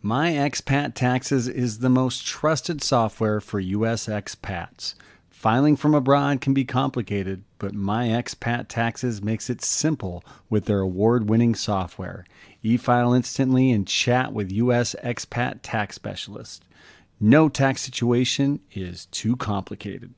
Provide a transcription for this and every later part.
My Expat Taxes is the most trusted software for U.S. expats. Filing from abroad can be complicated, but My Expat Taxes makes it simple with their award-winning software. E-file instantly and chat with U.S. expat tax specialists. No tax situation is too complicated.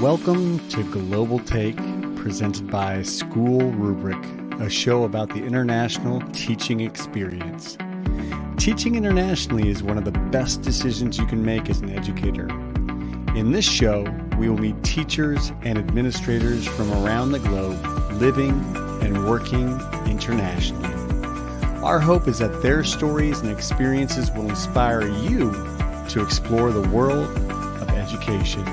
Welcome to Global Take, presented by School Rubric, a show about the international teaching experience. Teaching internationally is one of the best decisions you can make as an educator. In this show, we will meet teachers and administrators from around the globe living and working internationally. Our hope is that their stories and experiences will inspire you to explore the world of education.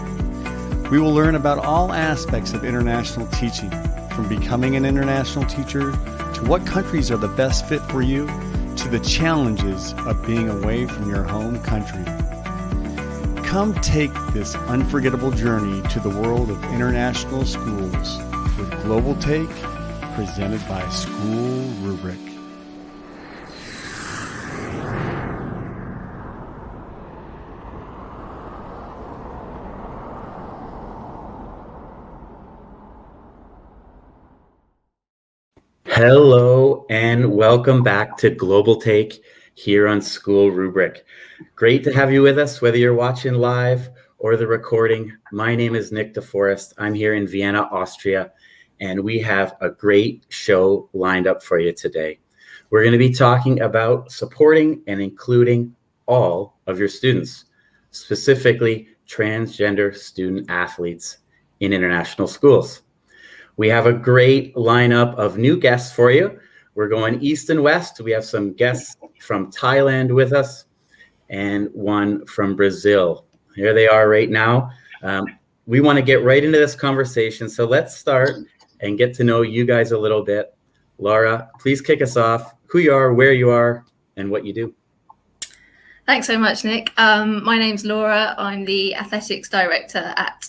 We will learn about all aspects of international teaching, from becoming an international teacher to what countries are the best fit for you, to the challenges of being away from your home country. Come take this unforgettable journey to the world of international schools with Global Take, presented by School Rubric. Hello and welcome back to Global Take here on School Rubric. Great to have you with us, whether you're watching live or the recording. My name is DeForest. I'm here in Vienna, Austria, and we have a great show lined up for you today. We're going to be talking about supporting and including all of your students, specifically transgender student athletes in international schools. We have a great lineup of new guests for you. We're going east and west. We have some guests from Thailand with us and one from Brazil. Here they are right now. We want to get right into this conversation. So let's start and get to know you guys a little bit. Laura, please kick us off. Who you are, where you are, and what you do. Thanks so much, Nick. My name's Laura. I'm the athletics director at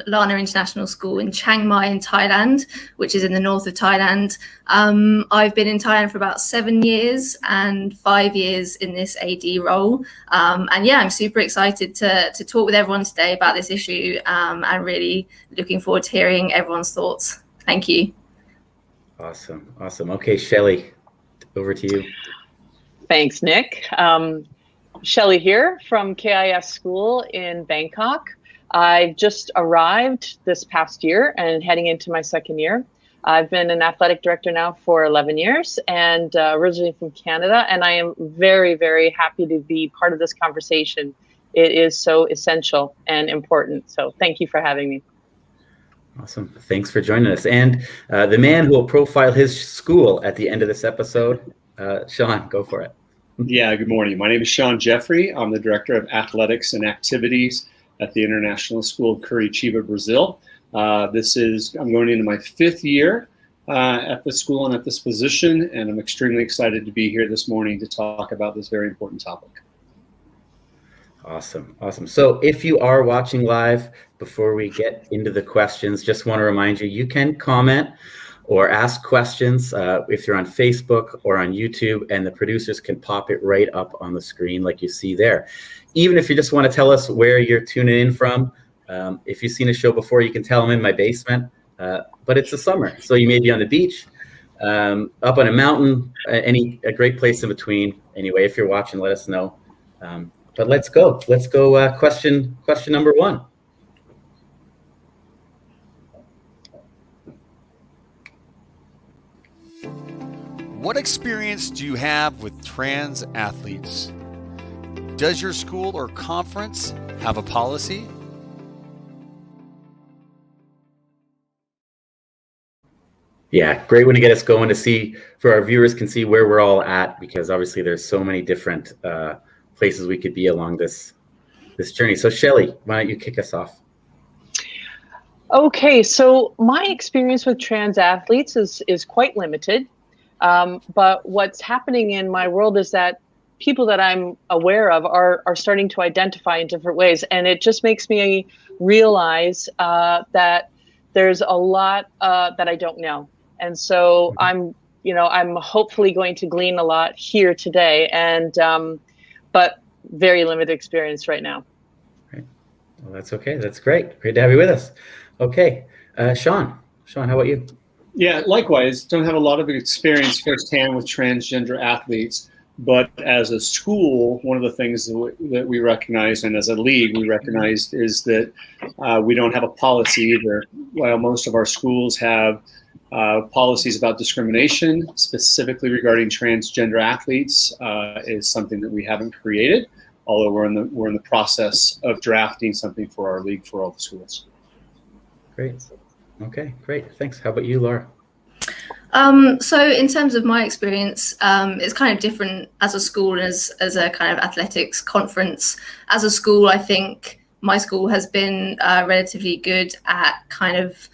Lanna International School in Chiang Mai in Thailand, which is in the north of Thailand. I've been in Thailand for about 7 years and 5 years in this AD role. And yeah, I'm super excited to talk with everyone today about this issue and really looking forward to hearing everyone's thoughts. Thank you. Awesome. Okay, Shelley, over to you. Thanks, Nick. Shelley here from KIS School in Bangkok. I just arrived this past year and heading into my second year. I've been an athletic director now for 11 years and originally from Canada. And I am very, very happy to be part of this conversation. It is so essential and important. So thank you for having me. Awesome. Thanks for joining us. And the man who will profile his school at the end of this episode, Shawn, go for it. Yeah, good morning. My name is Shawn Jeffrey. I'm the Director of Athletics and Activities at the International School of Curitiba, Brazil. I'm going into my 5th year at the school and at this position, and I'm extremely excited to be here this morning to talk about this very important topic. Awesome. So if you are watching live, before we get into the questions, just want to remind you, you can comment or ask questions if you're on Facebook or on YouTube, and the producers can pop it right up on the screen like you see there. Even if you just want to tell us where you're tuning in from, if you've seen a show before, you can tell them in my basement, but it's the summer, so you may be on the beach, up on a mountain, a great place in between. Anyway, if you're watching, let us know. But let's go. Question number 1. What experience do you have with trans athletes? Does your school or conference have a policy? Yeah, great one to get us going to see, for our viewers can see where we're all at, because obviously there's so many different places we could be along this journey. So Shelley, why don't you kick us off? Okay, so my experience with trans athletes is quite limited. But what's happening in my world is that people that I'm aware of are starting to identify in different ways. And it just makes me realize that there's a lot that I don't know. And so I'm I'm hopefully going to glean a lot here today, and but very limited experience right now. Right. Well, that's okay. That's great. Great to have you with us. Okay, Shawn, how about you? Yeah, likewise, don't have a lot of experience firsthand with transgender athletes, but as a school, one of the things that we recognize, and as a league we recognize, is that we don't have a policy either. While most of our schools have policies about discrimination, specifically regarding transgender athletes, is something that we haven't created, although we're in the process of drafting something for our league for all the schools. Great. Okay, great. Thanks. How about you, Laura? So in terms of my experience, it's kind of different as a school and as a kind of athletics conference. As a school, I think my school has been relatively good at kind of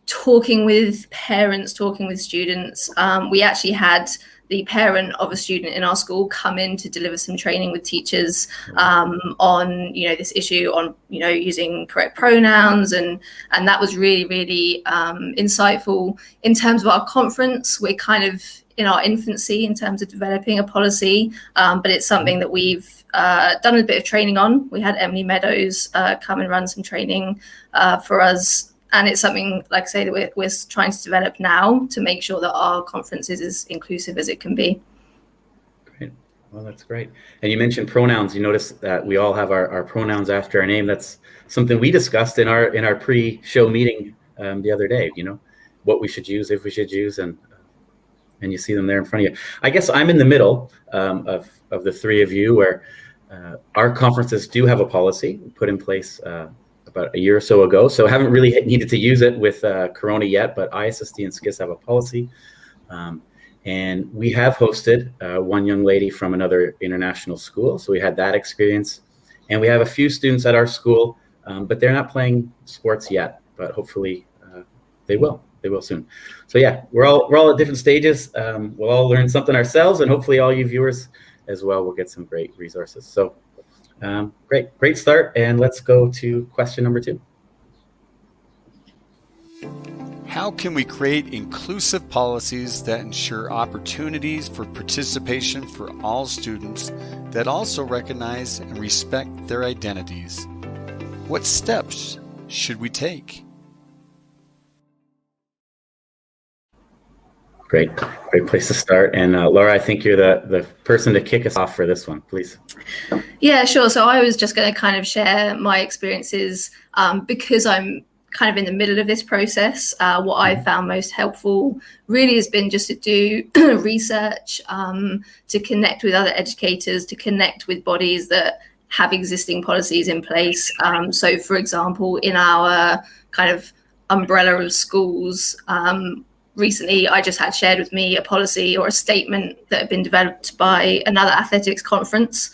talking with parents, talking with students. We actually had the parent of a student in our school come in to deliver some training with teachers on, this issue on, using correct pronouns. And that was really, really insightful. In terms of our conference, we're kind of in our infancy in terms of developing a policy, but it's something that we've done a bit of training on. We had Emily Meadows come and run some training for us. And it's something, like I say, that we're trying to develop now to make sure that our conference is as inclusive as it can be. Great. Well, that's great. And you mentioned pronouns. You notice that we all have our pronouns after our name. That's something we discussed in our pre-show meeting the other day, what we should use, if we should use, and you see them there in front of you. I guess I'm in the middle of the three of you, where our conferences do have a policy put in place about a year or so ago. So I haven't really needed to use it with Corona yet, but ISSD and SCIS have a policy. And we have hosted one young lady from another international school. So we had that experience. And we have a few students at our school, but they're not playing sports yet, but hopefully they will. They will soon. So yeah, we're all at different stages. We'll all learn something ourselves, and hopefully all you viewers as well will get some great resources. So great start, and let's go to question number 2. How can we create inclusive policies that ensure opportunities for participation for all students that also recognize and respect their identities? What steps should we take? Great place to start. And Laura, I think you're the person to kick us off for this one, please. Yeah, sure. So I was just going to kind of share my experiences because I'm kind of in the middle of this process. What I've found most helpful really has been just to do research, to connect with other educators, to connect with bodies that have existing policies in place. So, for example, in our kind of umbrella of schools, recently, I just had shared with me a policy or a statement that had been developed by another athletics conference.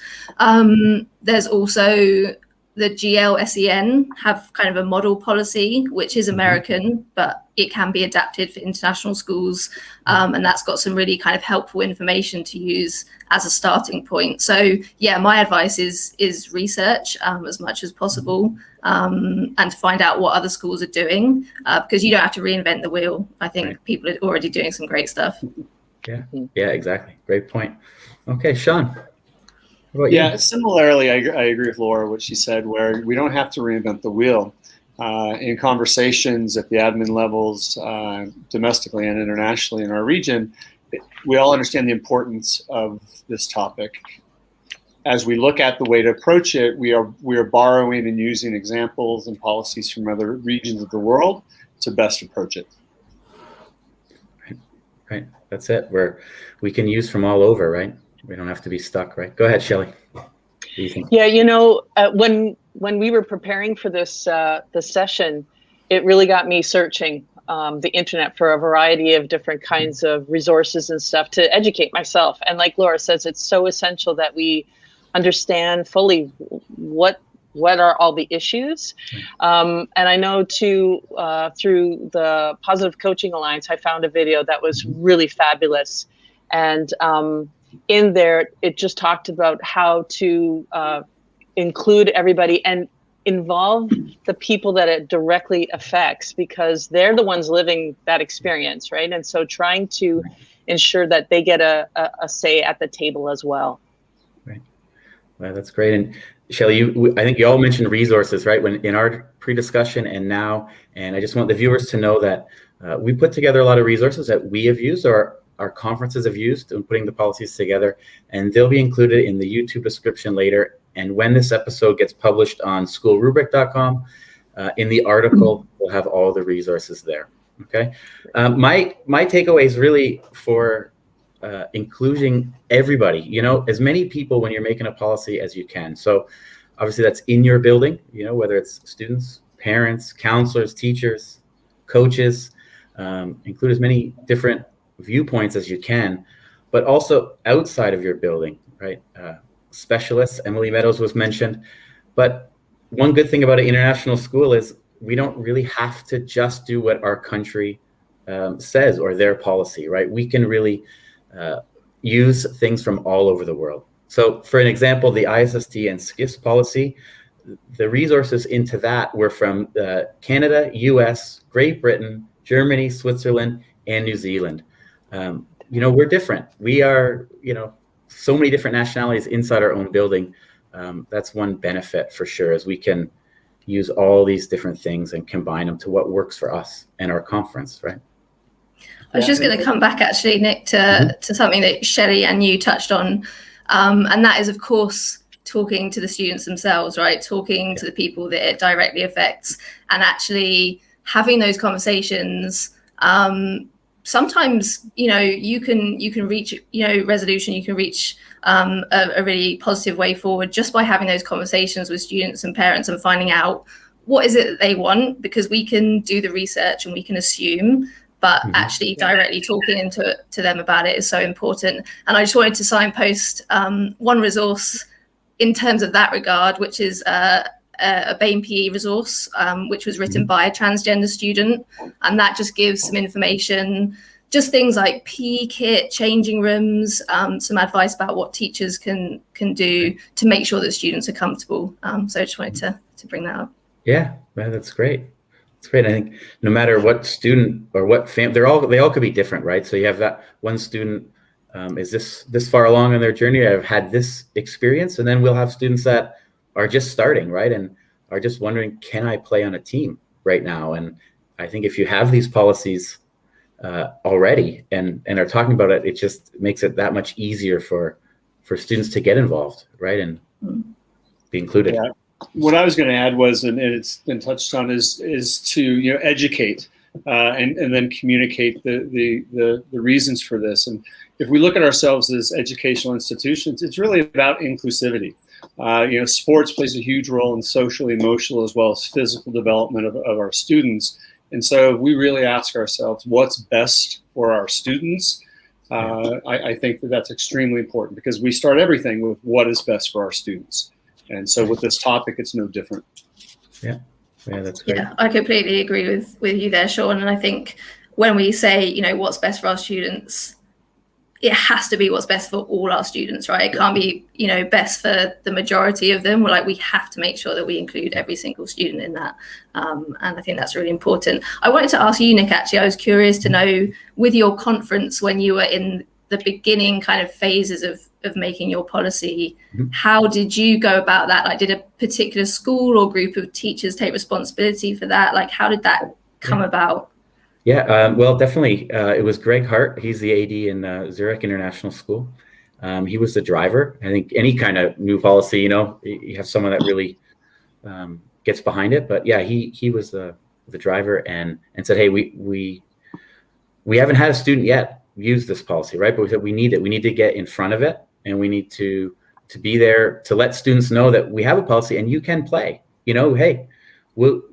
There's also the GLSEN have kind of a model policy, which is American, but it can be adapted for international schools. And that's got some really kind of helpful information to use as a starting point. So yeah, my advice is research as much as possible, and to find out what other schools are doing, because you don't have to reinvent the wheel. I think people are already doing some great stuff. Yeah, exactly. Great point. Okay, Shawn. Yeah, similarly, I agree with Laura, what she said, where we don't have to reinvent the wheel. In conversations at the admin levels, domestically and internationally in our region, we all understand the importance of this topic. As we look at the way to approach it, we are borrowing and using examples and policies from other regions of the world to best approach it. Right. That's it. We can use from all over, right? We don't have to be stuck, right? Go ahead, Shelley. What do you think? Yeah, when we were preparing for this session, it really got me searching the internet for a variety of different kinds of resources and stuff to educate myself. And like Laura says, it's so essential that we understand fully what are all the issues. And I know too, through the Positive Coaching Alliance, I found a video that was really fabulous. And in there, it just talked about how to include everybody and involve the people that it directly affects, because they're the ones living that experience, right? And so trying to ensure that they get a say at the table as well. Right. Well, that's great. And Shelley, I think you all mentioned resources, right? When in our pre-discussion and now, and I just want the viewers to know that we put together a lot of resources that we have used, or our conferences have used in putting the policies together, and they'll be included in the YouTube description later. And when this episode gets published on schoolrubric.com, in the article, we'll have all the resources there. Okay. My takeaway is really for including everybody, as many people when you're making a policy as you can. So obviously that's in your building, whether it's students, parents, counselors, teachers, coaches, include as many different viewpoints as you can, but also outside of your building, right? Specialists, Emily Meadows was mentioned, but one good thing about an international school is we don't really have to just do what our country says or their policy, right? We can really use things from all over the world. So for an example, the ISST and SCIFs policy, the resources into that were from Canada, US, Great Britain, Germany, Switzerland, and New Zealand. We're different. We are, so many different nationalities inside our own building. That's one benefit for sure, is we can use all these different things and combine them to what works for us and our conference, right? I was just going to come back actually, Nick, to something that Shelley and you touched on. And that is, of course, talking to the students themselves, right? Talking to the people that it directly affects, and actually having those conversations. Sometimes, you can reach, resolution, you can reach a really positive way forward just by having those conversations with students and parents and finding out what is it that they want, because we can do the research and we can assume, but actually directly talking to them about it is so important. And I just wanted to signpost one resource in terms of that regard, which is a BAME PE resource, which was written by a transgender student. And that just gives some information, just things like PE kit, changing rooms, some advice about what teachers can do to make sure that students are comfortable. So I just wanted to bring that up. Yeah, man, that's great. It's great. I think no matter what student or what family, they all could be different, right? So you have that one student is this far along in their journey, I've had this experience, and then we'll have students that are just starting, right, and are just wondering, can I play on a team right now? And I think if you have these policies already and are talking about it, it just makes it that much easier for students to get involved, right, and be included. Yeah. What I was going to add was, and it's been touched on, is to educate and then communicate the reasons for this. And if we look at ourselves as educational institutions, it's really about inclusivity. Sports plays a huge role in social, emotional, as well as physical development of our students. And so we really ask ourselves, what's best for our students? I think that's extremely important, because we start everything with what is best for our students. And so with this topic, it's no different. Yeah, that's great. Yeah, I completely agree with you there, Shawn. And I think when we say, what's best for our students, it has to be what's best for all our students, right? It can't be, best for the majority of them. We have to make sure that we include every single student in that. And I think that's really important. I wanted to ask you, Nick, actually, I was curious to know, with your conference, when you were in the beginning kind of phases of making your policy, how did you go about that? Did a particular school or group of teachers take responsibility for that? How did that come about? Yeah, well, definitely. It was Greg Hart. He's the AD in Zurich International School. He was the driver. I think any kind of new policy, you have someone that really gets behind it. But yeah, he was the driver and said, hey, we haven't had a student yet use this policy, right? But we said we need it. We need to get in front of it, and we need to be there to let students know that we have a policy and you can play. Hey,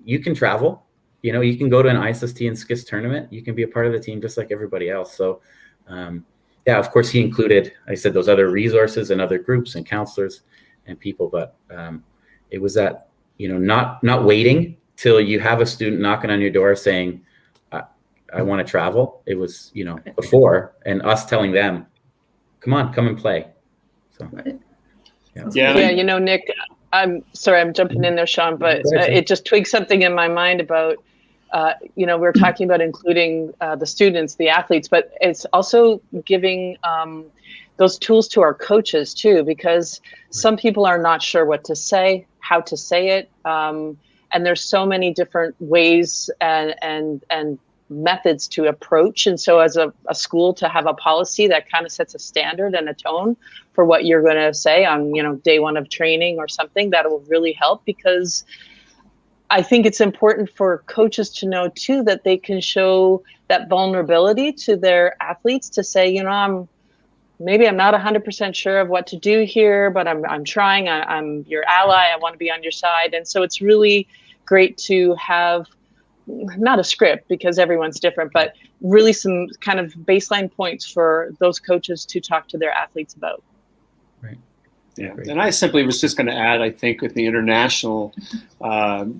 you can travel. You can go to an ISST and SCIFs tournament. You can be a part of the team just like everybody else. So, yeah, of course, he included, like I said, those other resources and other groups and counselors and people. But it was that, not waiting till you have a student knocking on your door saying, I want to travel. It was, before, and us telling them, come and play. So, yeah. Nick, I'm sorry, I'm jumping in there, Shawn, but it just twigged something in my mind about we're talking about including the students, the athletes, but it's also giving those tools to our coaches too, because some people are not sure what to say, how to say it. And there's so many different ways and methods to approach. And so as a school, to have a policy that kind of sets a standard and a tone for what you're going to say on, day one of training or something, that will really help, because I think it's important for coaches to know too that they can show that vulnerability to their athletes to say, maybe I'm not 100% sure of what to do here, but I'm trying. I'm your ally. I want to be on your side. And so it's really great to have not a script, because everyone's different, but really some kind of baseline points for those coaches to talk to their athletes about. Right. Yeah, and I simply was just going to add, I think with the international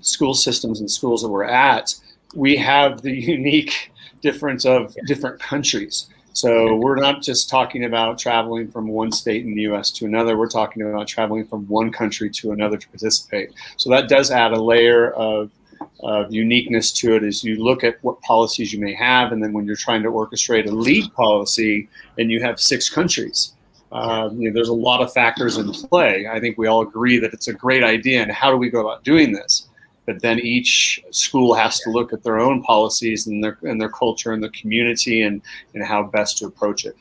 school systems and schools that we're at, we have the unique difference of different countries. So we're not just talking about traveling from one state in the U.S. to another. We're talking about traveling from one country to another to participate. So that does add a layer of uniqueness to it as you look at what policies you may have. And then when you're trying to orchestrate a league policy and you have 6 countries, there's a lot of factors in play. I think we all agree that it's a great idea, and how do we go about doing this? But then each school has to look at their own policies and their culture and their community and how best to approach it.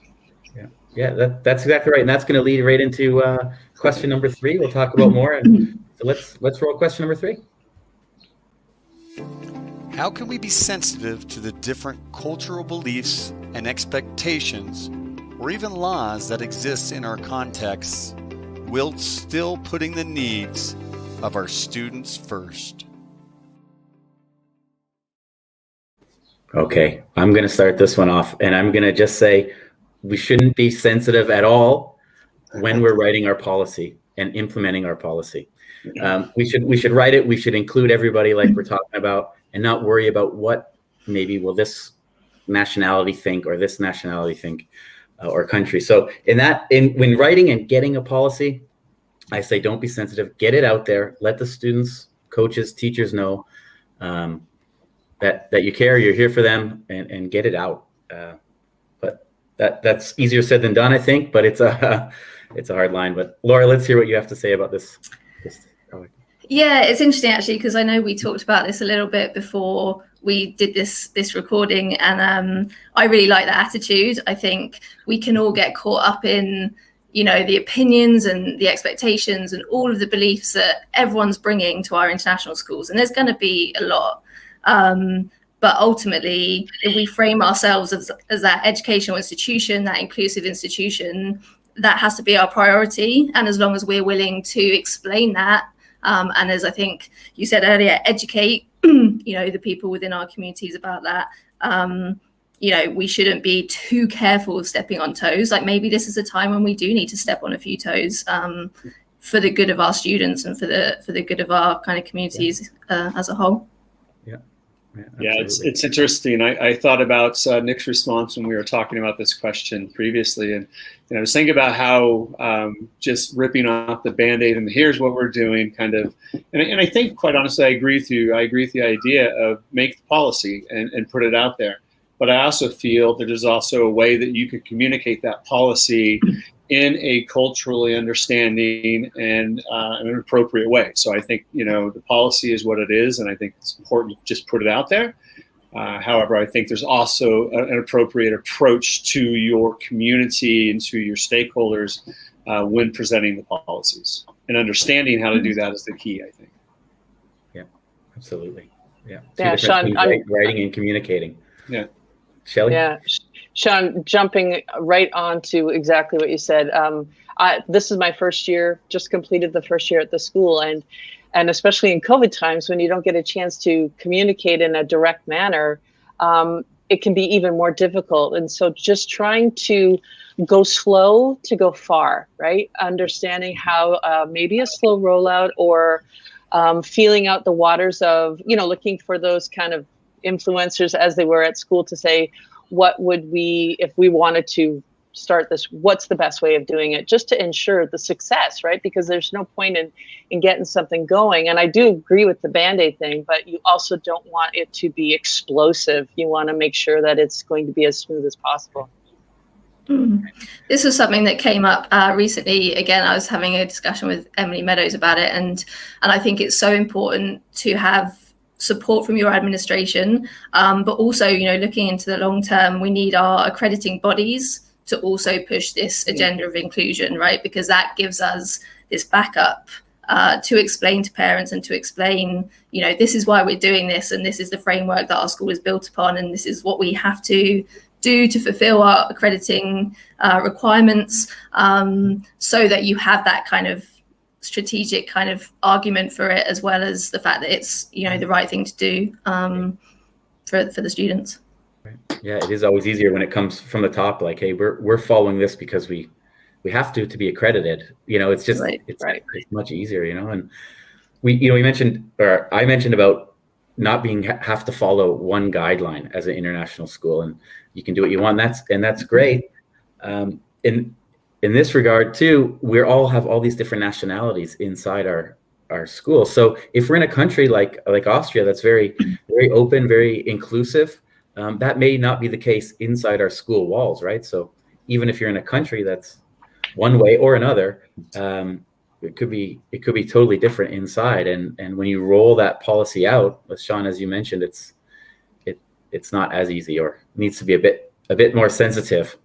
Yeah, that's exactly right, and that's going to lead right into question number 3. We'll talk about more, and so let's roll question number 3. How can we be sensitive to the different cultural beliefs and expectations, or even laws that exist in our contexts, while still putting the needs of our students first? Okay, I'm going to start this one off, and I'm going to just say we shouldn't be sensitive at all when we're writing our policy and implementing our policy. We should write it. We should include everybody like we're talking about, and not worry about what maybe will this nationality think or this nationality think or country. So when writing and getting a policy, I say don't be sensitive. Get it out there. Let the students, coaches, teachers know that you care. You're here for them, and get it out. But that's easier said than done, I think. But it's a hard line. But Laura, let's hear what you have to say about this topic. Yeah, it's interesting actually, because I know we talked about this a little bit before we did this recording, and I really like that attitude. I think we can all get caught up in the opinions and the expectations and all of the beliefs that everyone's bringing to our international schools, and there's going to be a lot. But ultimately, if we frame ourselves as that educational institution, that inclusive institution, that has to be our priority. And as long as we're willing to explain that, and as I think you said earlier, educate, the people within our communities about that, we shouldn't be too careful of stepping on toes. Like maybe this is a time when we do need to step on a few toes for the good of our students and for the good of our kind of communities as a whole. Yeah, it's interesting. I thought about Nick's response when we were talking about this question previously, and I was thinking about how just ripping off the Band-Aid and here's what we're doing kind of, and I think quite honestly I agree with you. I agree with the idea of make the policy and put it out there. But I also feel that there's also a way that you could communicate that policy in a culturally understanding and an appropriate way. So I think, the policy is what it is, and I think it's important to just put it out there. However, I think there's also an appropriate approach to your community and to your stakeholders when presenting the policies. And understanding how to do that is the key, I think. Yeah, absolutely. Yeah, Shawn, writing and communicating. Yeah. Shelley? Yeah, Shawn, jumping right on to exactly what you said. This is my first year, just completed the first year at the school, and especially in COVID times when you don't get a chance to communicate in a direct manner, it can be even more difficult. And so just trying to go slow to go far, right? Understanding how maybe a slow rollout or feeling out the waters of, looking for those kind of influencers as they were at school to say, what would we, if we wanted to start this, what's the best way of doing it, just to ensure the success, right? Because there's no point in getting something going. And I do agree with the Band-Aid thing, but you also don't want it to be explosive. You want to make sure that it's going to be as smooth as possible. This was something that came up recently. Again, I was having a discussion with Emily Meadows about it, and I think it's so important to have support from your administration, but also, looking into the long term, we need our accrediting bodies to also push this agenda of inclusion, right? Because that gives us this backup to explain to parents and to explain, this is why we're doing this, and this is the framework that our school is built upon, and this is what we have to do to fulfill our accrediting requirements, so that you have that kind of strategic kind of argument for it, as well as the fact that it's the right thing to do for the students. Yeah, it is always easier when it comes from the top, like, hey, we're following this because we have to be accredited. It's just it's much easier, and we mentioned, or I mentioned about not have to follow one guideline as an international school, and you can do what you want. That's great. In this regard too, we all have all these different nationalities inside our school. So if we're in a country like Austria, that's very, very open, very inclusive, that may not be the case inside our school walls, right? So even if you're in a country that's one way or another, it could be totally different inside. And when you roll that policy out, with Shawn, as you mentioned, it's not as easy, or needs to be a bit more sensitive.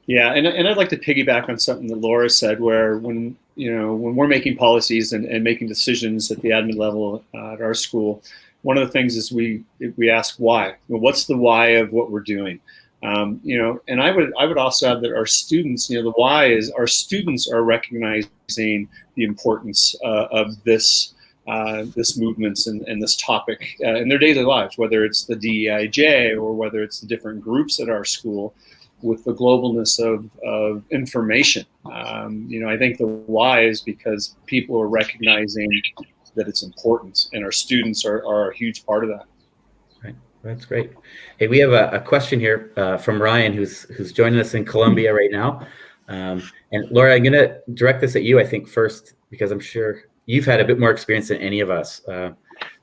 Yeah, and I'd like to piggyback on something that Laura said, where when we're making policies and making decisions at the admin level at our school, one of the things is we ask why. What's the why of what we're doing? And I would also add that our students, the why is our students are recognizing the importance of this movements and this topic in their daily lives, whether it's the DEIJ or whether it's the different groups at our school. With the globalness of information, I think the why is because people are recognizing that it's important, and our students are a huge part of that. Right, that's great. Hey, we have a question here from Ryan, who's joining us in Colombia right now. And Laura, I'm going to direct this at you, I think, first, because I'm sure you've had a bit more experience than any of us. Have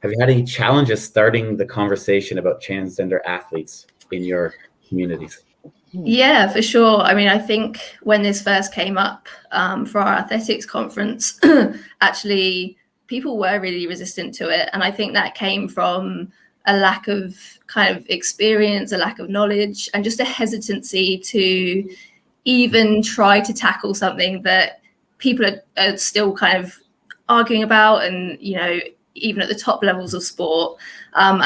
you had any challenges starting the conversation about transgender athletes in your communities? Yeah, for sure. I mean, I think when this first came up for our athletics conference, actually, people were really resistant to it. And I think that came from a lack of kind of experience, a lack of knowledge, and just a hesitancy to even try to tackle something that people are still kind of arguing about, and, even at the top levels of sport. And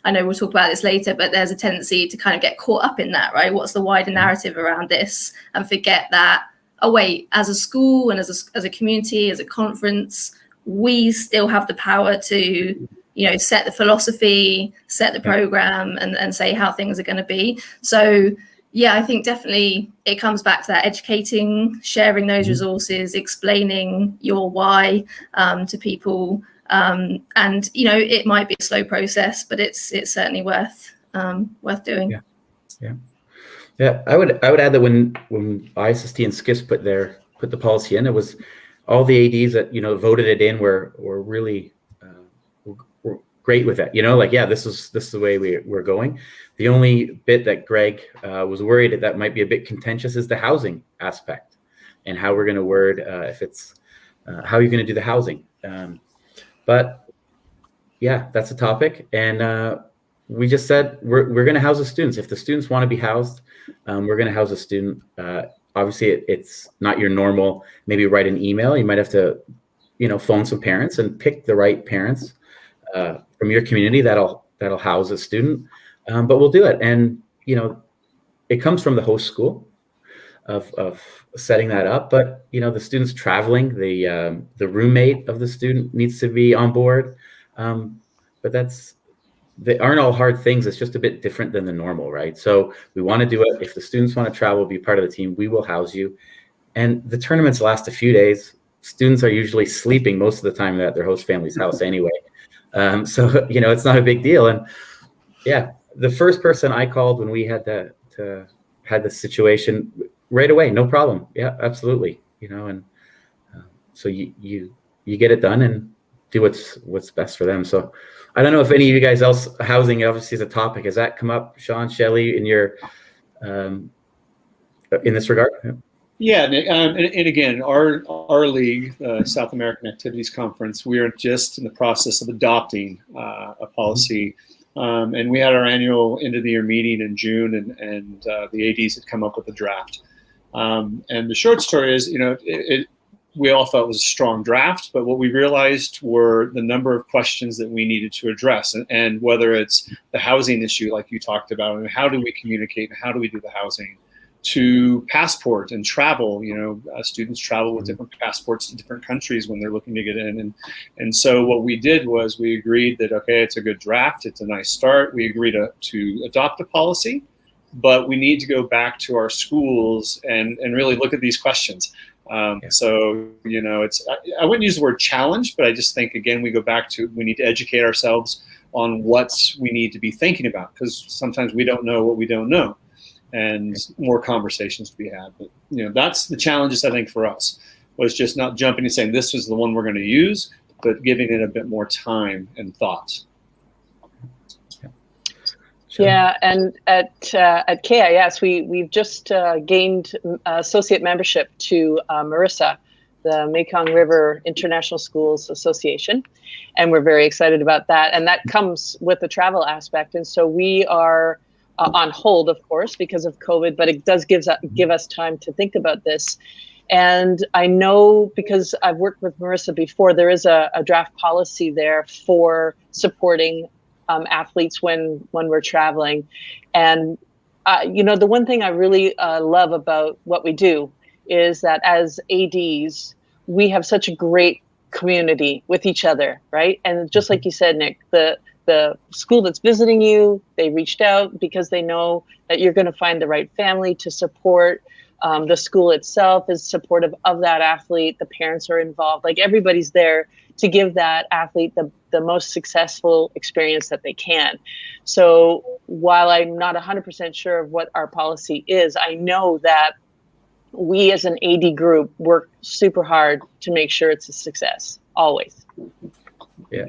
I know we'll talk about this later, but there's a tendency to kind of get caught up in that, right? What's the wider narrative around this, and forget that, oh wait, as a school and as a community, as a conference, we still have the power to, set the philosophy, set the program, and say how things are going to be. So yeah, I think definitely it comes back to that educating, sharing those resources, explaining your why to people. And it might be a slow process, but it's certainly worth doing. Yeah. I would add that when ISST and SCIS put the policy in, it was all the ADs that voted it in were really were great with it. This is the way we're going. The only bit that Greg was worried that might be a bit contentious is the housing aspect, and how we're going to word if it's how you're going to do the housing. But yeah, that's a topic. And we just said we're going to house the students. If the students want to be housed, we're going to house a student. Obviously, it's not your normal, maybe write an email. You might have to, phone some parents and pick the right parents from your community that'll house a student. But we'll do it. And, it comes from the host school of setting that up, but the students traveling, the roommate of the student needs to be on board, but they aren't all hard things. It's just a bit different than the normal, right? So we want to do it. If the students want to travel, be part of the team, we will house you. And the tournaments last a few days. Students are usually sleeping most of the time at their host family's house anyway, so it's not a big deal. And yeah, the first person I called when we had to had the situation right away, no problem. Yeah, absolutely. And so you get it done and do what's best for them. So I don't know if any of you guys else, housing obviously is a topic. Has that come up, Shawn, Shelley, in your in this regard? Yeah, Nick, and again, our league, South American Activities Conference, we are just in the process of adopting a policy, and we had our annual end of the year meeting in June, and the ADs had come up with a draft. And the short story is, we all thought it was a strong draft, but what we realized were the number of questions that we needed to address, and whether it's the housing issue, like you talked about, and how do we communicate, and how do we do the housing, to passport and travel. Students travel with different passports to different countries when they're looking to get in. And so what we did was we agreed that, okay, it's a good draft. It's a nice start. We agreed to adopt a policy, but we need to go back to our schools and really look at these questions. So, I wouldn't use the word challenge, but I just think, again, we go back to, we need to educate ourselves on what we need to be thinking about, because sometimes we don't know what we don't know. And more conversations to be had. But that's the challenges, I think, for us, was just not jumping and saying this is the one we're going to use, but giving it a bit more time and thought. Yeah, and at KIS, we've just gained associate membership to MRISA, the Mekong River International Schools Association, and we're very excited about that. And that comes with the travel aspect, and so we are on hold, of course, because of COVID, but it does give us time to think about this. And I know, because I've worked with Marissa before, there is a draft policy there for supporting athletes when we're traveling. And, the one thing I really love about what we do is that as ADs, we have such a great community with each other, right? And just like you said, Nick, the school that's visiting you, they reached out because they know that you're going to find the right family to support. The school itself is supportive of that athlete. The parents are involved. Like, everybody's there to give that athlete the most successful experience that they can. So while I'm not 100% sure of what our policy is, I know that we as an AD group work super hard to make sure it's a success, always. Yeah.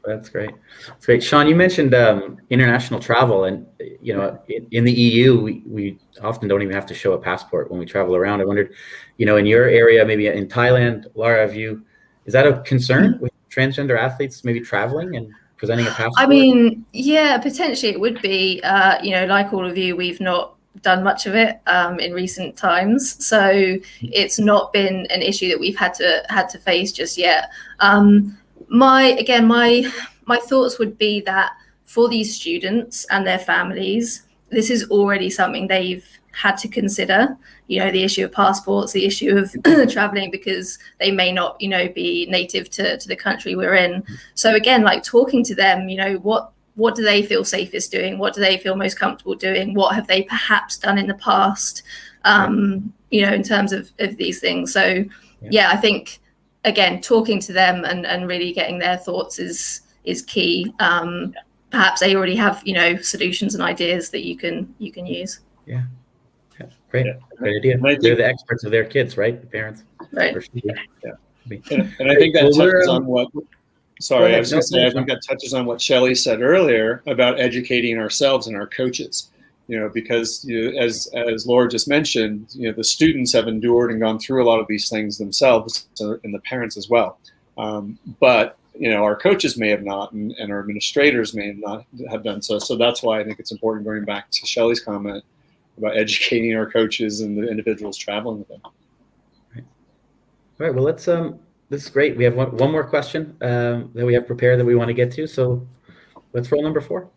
That's great. That's great. Shawn, you mentioned international travel, and in the EU, we often don't even have to show a passport when we travel around. I wondered, in your area, maybe in Thailand, Lara, is that a concern with transgender athletes maybe traveling and presenting a passport? I mean, yeah, potentially it would be. Like all of you, we've not done much of it in recent times, so it's not been an issue that we've had to face just yet. My thoughts would be that for these students and their families, this is already something they've had to consider, the issue of passports, the issue of traveling, because they may not, be native to the country we're in. So again, like, talking to them, what do they feel safest doing? What do they feel most comfortable doing? What have they perhaps done in the past, in terms of these things? So yeah, I think, again, talking to them and really getting their thoughts is key. Perhaps they already have, solutions and ideas that you can use. Yeah. Great. Great idea. They're the experts of their kids, right? The parents. Right. Yeah. And I think that touches on what. Sorry, I was going to say, I think that touches on what Shelley said earlier about educating ourselves and our coaches. Because as Laura just mentioned, the students have endured and gone through a lot of these things themselves, and the parents as well. But our coaches may have not, and our administrators may not have done so. So that's why I think it's important, going back to Shelley's comment about educating our coaches and the individuals traveling with them. All right. Well, let's. This is great. We have one more question that we have prepared that we want to get to. So let's roll number 4.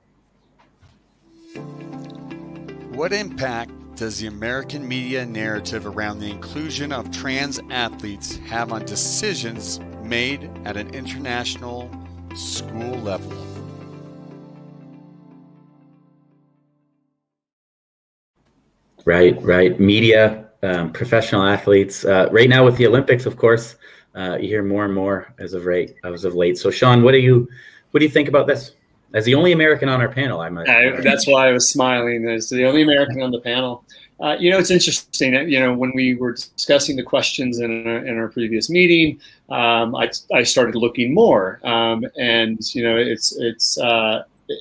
What impact does the American media narrative around the inclusion of trans athletes have on decisions made at an international school level? Right. Media, professional athletes. Right now with the Olympics, of course, you hear more and more as of late. So Shawn, what do you think about this? As the only American on our panel, that's why I was smiling. As the only American on the panel, It's interesting. When we were discussing the questions in our previous meeting, I started looking more, and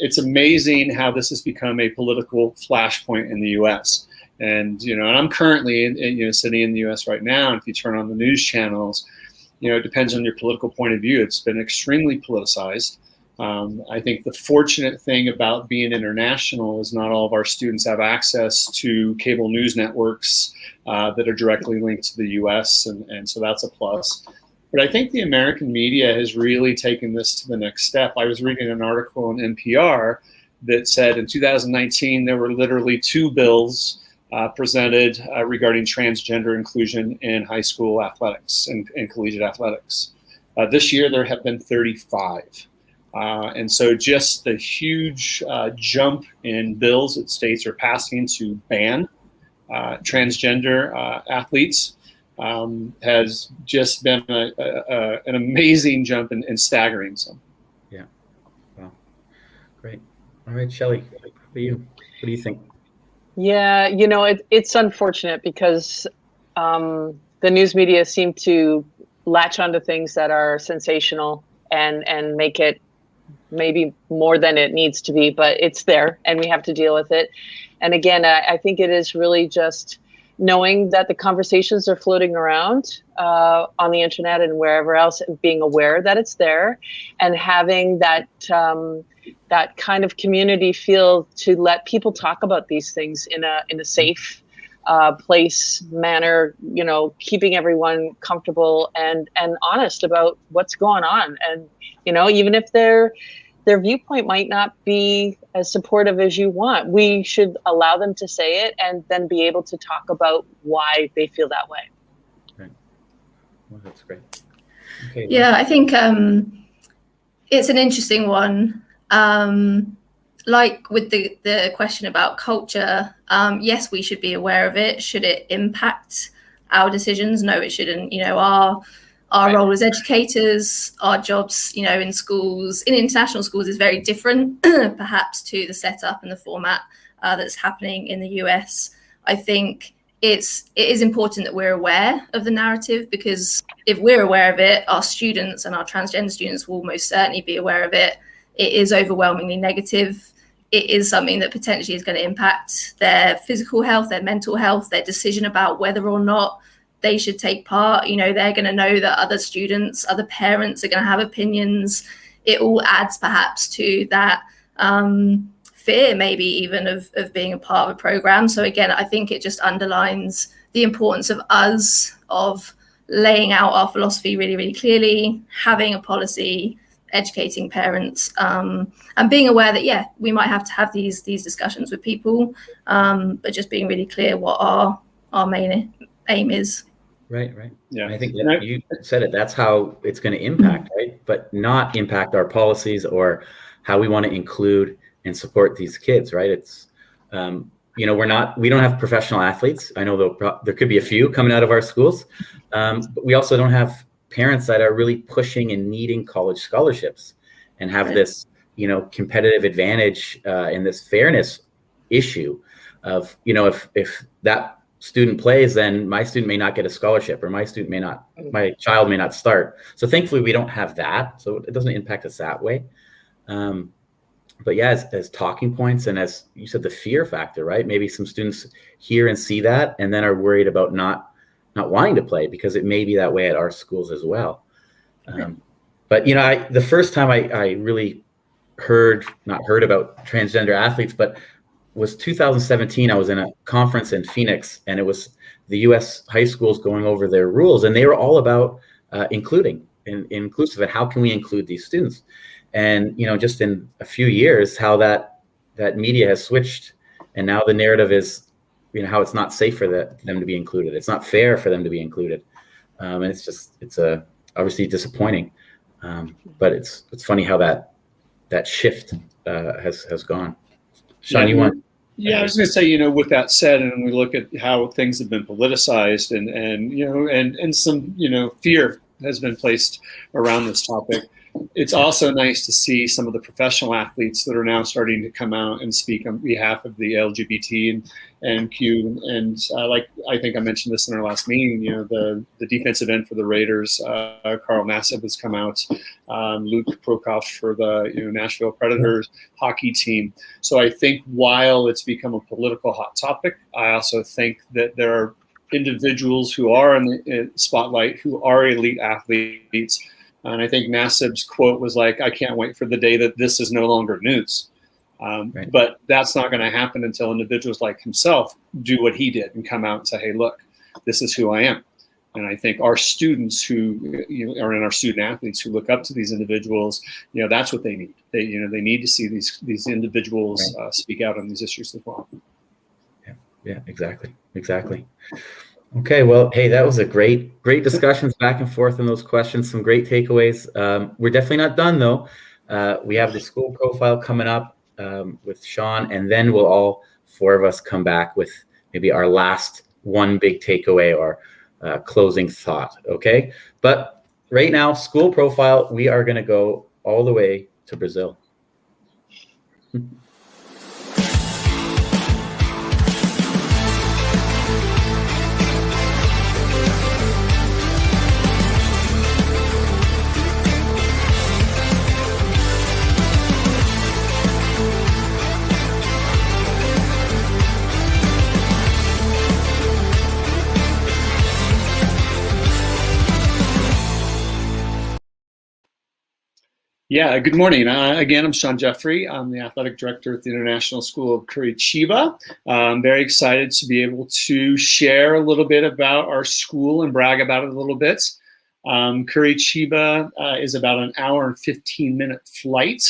it's amazing how this has become a political flashpoint in the U.S. And and I'm currently sitting in the U.S. right now. And if you turn on the news channels, it depends on your political point of view. It's been extremely politicized. I think the fortunate thing about being international is not all of our students have access to cable news networks that are directly linked to the U.S., and so that's a plus. But I think the American media has really taken this to the next step. I was reading an article in NPR that said in 2019 there were literally 2 bills presented regarding transgender inclusion in high school athletics and collegiate athletics. This year there have been 35. And so just the huge jump in bills that states are passing to ban transgender athletes has just been an amazing jump and staggering. So, yeah, wow, great. All right, Shelley, what do you think? Yeah, it's unfortunate because the news media seem to latch onto things that are sensational and make it maybe more than it needs to be, but it's there and we have to deal with it. And again, I think it is really just knowing that the conversations are floating around on the internet and wherever else, and being aware that it's there, and having that that kind of community feel to let people talk about these things in a safe place manner, keeping everyone comfortable and honest about what's going on. And even if their viewpoint might not be as supportive as you want, we should allow them to say it and then be able to talk about why they feel that way. Right. Well, that's great. Okay. Yeah, I think it's an interesting one. Like with the question about culture, yes, we should be aware of it. Should it impact our decisions? No, it shouldn't. Our role as educators, our jobs, in schools, in international schools, is very different, perhaps, to the setup and the format that's happening in the US. I think it is important that we're aware of the narrative, because if we're aware of it, our students and our transgender students will most certainly be aware of it. It is overwhelmingly negative. It is something that potentially is going to impact their physical health, their mental health, their decision about whether or not they should take part. They're going to know that other students, other parents are going to have opinions. It all adds perhaps to that fear, maybe even of being a part of a program. So again, I think it just underlines the importance of us, of laying out our philosophy really, really clearly, having a policy, educating parents, and being aware that, we might have to have these discussions with people, but just being really clear what our main aim is. Right. Yeah, I think that you said it. That's how it's going to impact, right? But not impact our policies or how we want to include and support these kids, right? It's, we don't have professional athletes. I know there could be a few coming out of our schools, but we also don't have parents that are really pushing and needing college scholarships and have this, competitive advantage in this fairness issue of, if that student plays, then my student may not get a scholarship, or my child may not start. So thankfully we don't have that, so it doesn't impact us that way. But yeah, as talking points, and as you said, the fear factor, right? Maybe some students hear and see that and then are worried about not wanting to play, because it may be that way at our schools as well. But the first time I really not heard about transgender athletes, but was 2017. I was in a conference in Phoenix, and it was the U.S. high schools going over their rules, and they were all about including and inclusive, and how can we include these students? And just in a few years, how that media has switched, and now the narrative is, how it's not safe for them to be included. It's not fair for them to be included, and it's obviously disappointing. But it's funny how that shift has gone. Shawn, you want? Yeah, I was going to say, with that said, and we look at how things have been politicized, and some, fear has been placed around this topic. It's also nice to see some of the professional athletes that are now starting to come out and speak on behalf of the LGBT and Q. And like I think I mentioned this in our last meeting, you know, the defensive end for the Raiders, Carl Nassib, has come out. Luke Prokop for the Nashville Predators hockey team. So I think while it's become a political hot topic, I also think that there are individuals who are in the spotlight, who are elite athletes. And I think Nassib's quote was like, "I can't wait for the day that this is no longer news." Right. But that's not going to happen until individuals like himself do what he did and come out and say, "Hey, look, this is who I am." And I think our students who are in our student athletes who look up to these individuals, that's what they need. They need to see these individuals speak out on these issues as well. Yeah, exactly. Okay, well, hey, that was a great discussions back and forth on those questions. Some great takeaways. We're definitely not done though. We have the school profile coming up with Shawn, and then we'll all four of us come back with maybe our last one big takeaway or closing thought. Okay, but right now, school profile, we are going to go all the way to Brazil. Yeah, good morning. Again, I'm Shawn Jeffrey. I'm the athletic director at the International School of Curitiba. I'm very excited to be able to share a little bit about our school and brag about it a little bit. Curitiba is about an hour and 15-minute flight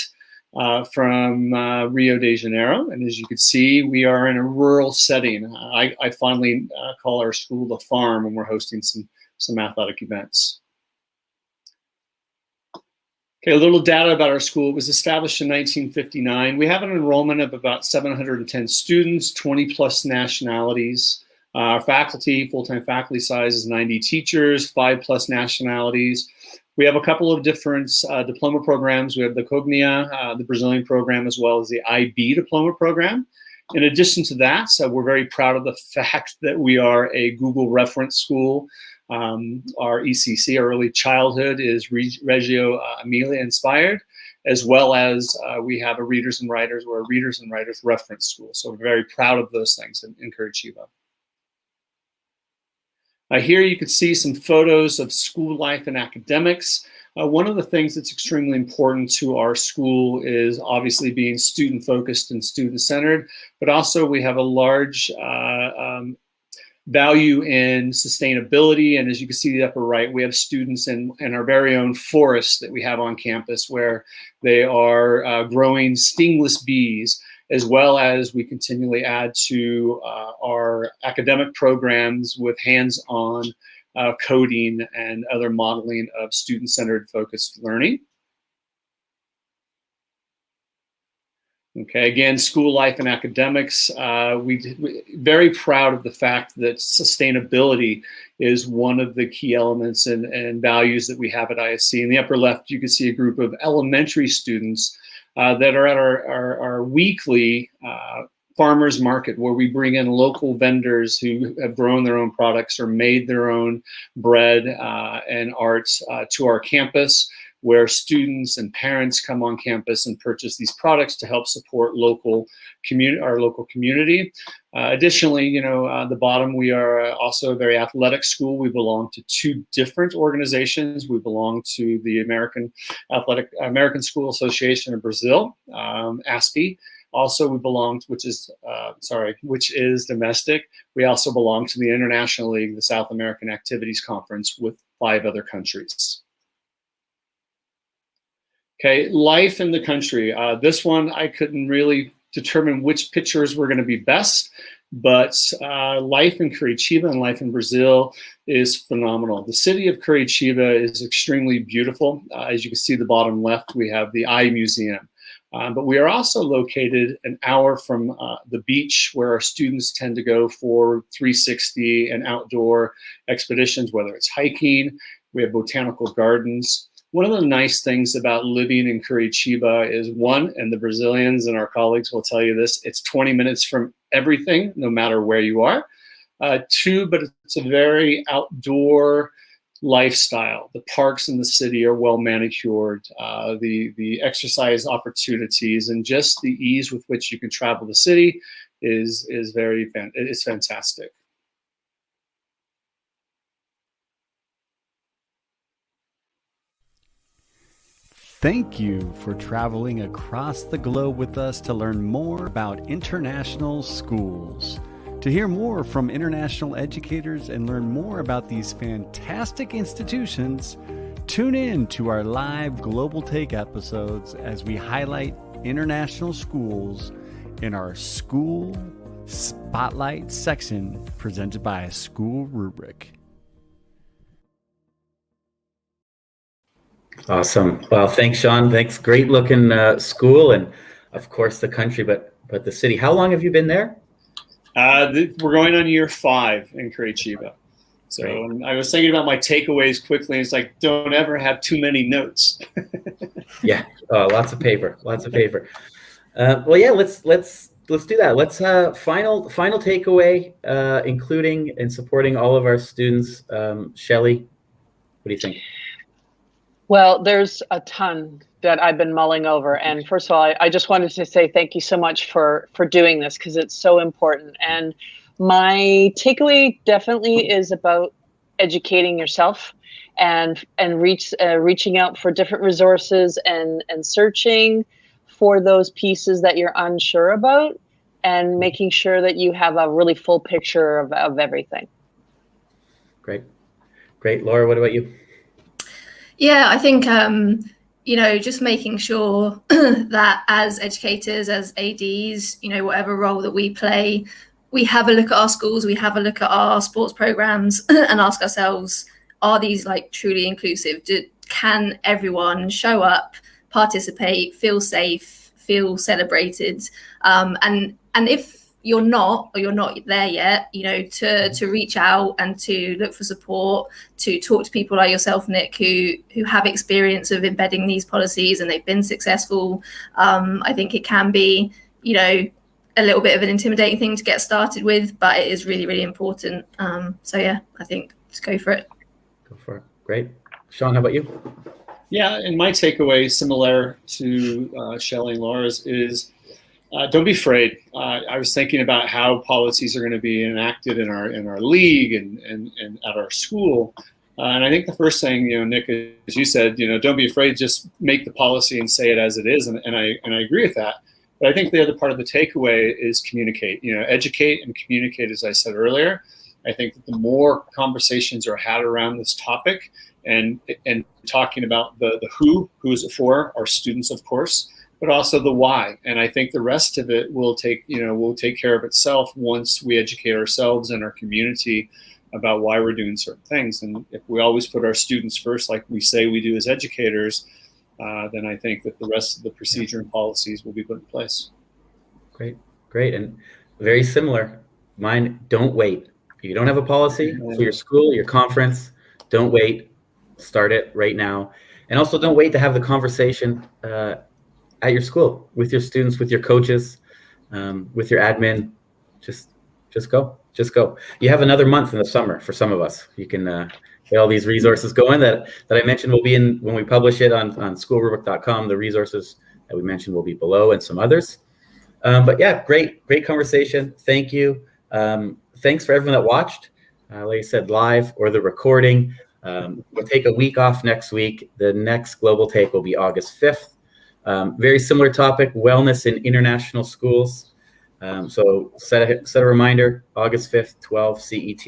from Rio de Janeiro. And as you can see, we are in a rural setting. I fondly call our school the farm when we're hosting some athletic events. Okay, a little data about our school. It was established in 1959. We have an enrollment of about 710 students, 20 plus nationalities. Our faculty, full-time faculty size is 90 teachers, 5 plus nationalities. We have a couple of different diploma programs. We have the Cognia, the Brazilian program, as well as the IB diploma program. In addition to that, we're very proud of the fact that we are a Google reference school. Our ECC, our early childhood, is Reggio Emilia inspired, as well as we have a Readers and Writers, or a Readers and Writers reference school. So we're very proud of those things in Curitiba. Here you can see some photos of school life and academics. One of the things that's extremely important to our school is obviously being student-focused and student-centered, but also we have a large value in sustainability. And as you can see the upper right, we have students in our very own forest that we have on campus, where they are growing stingless bees, as well as we continually add to our academic programs with hands-on coding and other modeling of student-centered focused learning. Okay, again, school life and academics. We're very proud of the fact that sustainability is one of the key elements and values that we have at ISC. In the upper left, you can see a group of elementary students that are at our weekly farmers market, where we bring in local vendors who have grown their own products or made their own bread and arts to our campus, where students and parents come on campus and purchase these products to help support our local community. Additionally, the bottom, we are also a very athletic school. We belong to 2 different organizations. We belong to the American School Association of Brazil, ASPE. Also, we belong, which is domestic. We also belong to the International League, the South American Activities Conference, with 5 other countries. Okay, life in the country. This one, I couldn't really determine which pictures were going to be best, but life in Curitiba and life in Brazil is phenomenal. The city of Curitiba is extremely beautiful. As you can see, the bottom left, we have the Eye Museum. But we are also located an hour from the beach, where our students tend to go for 360 and outdoor expeditions, whether it's hiking. We have botanical gardens. one of the nice things about living in Curitiba is, one, and the Brazilians and our colleagues will tell you this, it's 20 minutes from everything, no matter where you are. Two, but it's a very outdoor lifestyle. The parks in the city are well manicured. The exercise opportunities and just the ease with which you can travel the city is fantastic. Thank you for traveling across the globe with us to learn more about international schools. To hear more from international educators and learn more about these fantastic institutions, tune in to our live Global Take episodes as we highlight international schools in our School Spotlight section presented by School Rubric. Awesome. Well, thanks, Shawn. Thanks. Great looking school, and of course the country, but the city. How long have you been there? We're going on year 5 in Curitiba. So I was thinking about my takeaways quickly. And it's like, don't ever have too many notes. Yeah. Oh, lots of paper. Lots of paper. Well, yeah. Let's do that. Let's final takeaway, including and supporting all of our students. Shelley, what do you think? Well, there's a ton that I've been mulling over. And first of all, I just wanted to say thank you so much for doing this, because it's so important. And my takeaway definitely is about educating yourself and reaching out for different resources and searching for those pieces that you're unsure about and making sure that you have a really full picture of everything. Great. Laura, what about you? Yeah, I think, just making sure that as educators, as ADs, whatever role that we play, we have a look at our schools, we have a look at our sports programs and ask ourselves, are these truly inclusive? Can everyone show up, participate, feel safe, feel celebrated? And if you're not there yet, to reach out and to look for support, to talk to people like yourself, Nick, who have experience of embedding these policies and they've been successful. I think it can be, a little bit of an intimidating thing to get started with, but it is really, really important. So yeah, I think just go for it. Go for it. Great. Shawn, how about you? Yeah, and my takeaway, similar to Shelley and Laura's, is don't be afraid. I was thinking about how policies are going to be enacted in our league and at our school. And I think the first thing, Nick, as you said, don't be afraid, just make the policy and say it as it is. And I agree with that. But I think the other part of the takeaway is communicate, educate and communicate, as I said earlier. I think that the more conversations are had around this topic and talking about the who is it for, our students, of course, but also the why. And I think the rest of it will take care of itself once we educate ourselves and our community about why we're doing certain things. And if we always put our students first, like we say we do as educators, then I think that the rest of the procedure and policies will be put in place. Great. And very similar. Mine, don't wait. If you don't have a policy for your school, your conference, don't wait. Start it right now. And also don't wait to have the conversation at your school, with your students, with your coaches, with your admin. Just go. You have another month in the summer for some of us. You can get all these resources going that I mentioned will be in when we publish it on schoolrubric.com. The resources that we mentioned will be below, and some others. But yeah, great conversation. Thank you. Thanks for everyone that watched. Like I said, live or the recording. We'll take a week off next week. The next Global Take will be August 5th. Very similar topic, wellness in international schools. So set a reminder, August 5th, 12 CET.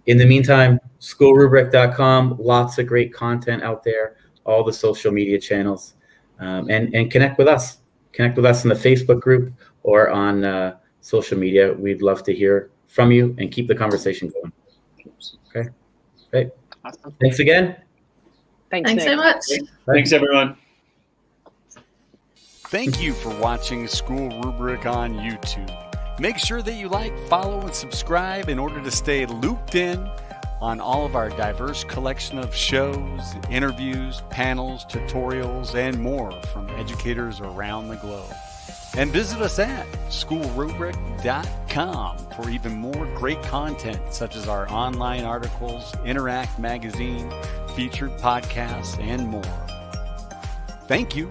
In the meantime, schoolrubric.com, lots of great content out there, all the social media channels, and connect with us. Connect with us in the Facebook group or on social media. We'd love to hear from you and keep the conversation going. Okay, great. Awesome. Thanks again. Thanks so much. Thanks, everyone. Thank you for watching School Rubric on YouTube. Make sure that you like, follow, and subscribe in order to stay looped in on all of our diverse collection of shows, interviews, panels, tutorials, and more from educators around the globe. And visit us at schoolrubric.com for even more great content, such as our online articles, Interact magazine, featured podcasts, and more. Thank you.